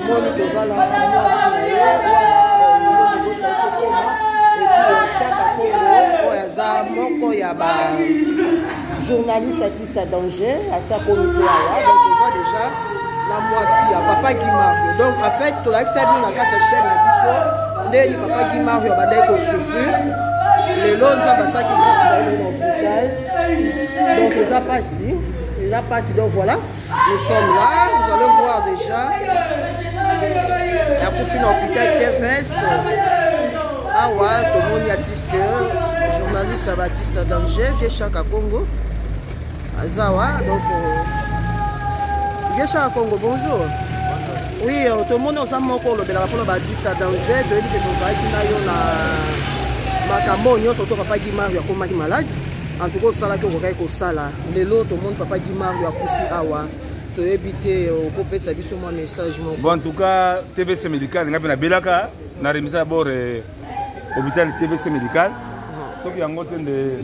tomoni tozala mwasi na ye Chaka Congo oyo aza moko ya ba journaliste artiste à danger asa komite awa donc toza déjà na mwasi ya Papa Guy Mario donc en fait tolakisa bino na kati ya chaîne na biso ndeni Papa Guy Mario abandaki kosouffrir lelo nzambe asaki grâce na ye na hôpital donc eza pasi donc voilà nous sommes là vous allez voir déjà yakufi na hôpital TVS awa tomoni artiste journaliste ya baartiste à danger vie Chaka Congo azawa donc vie Chaka Congo bonjour oui tomoni oza moko olobelaka mpona baartiste à danger toyebi ke tozalaki na yo na makambo nyonso to Papa Guy Mario akomaki malade en tout cas osalaki okokaki kosala lelo tomoni Papa Guy Mario akufi awa toyebi te okopesa biso mwa message moko bon en tout cas TVC médical nga mpe nabelaka na remisa d'abord hôpital TVC médical soki yango te nde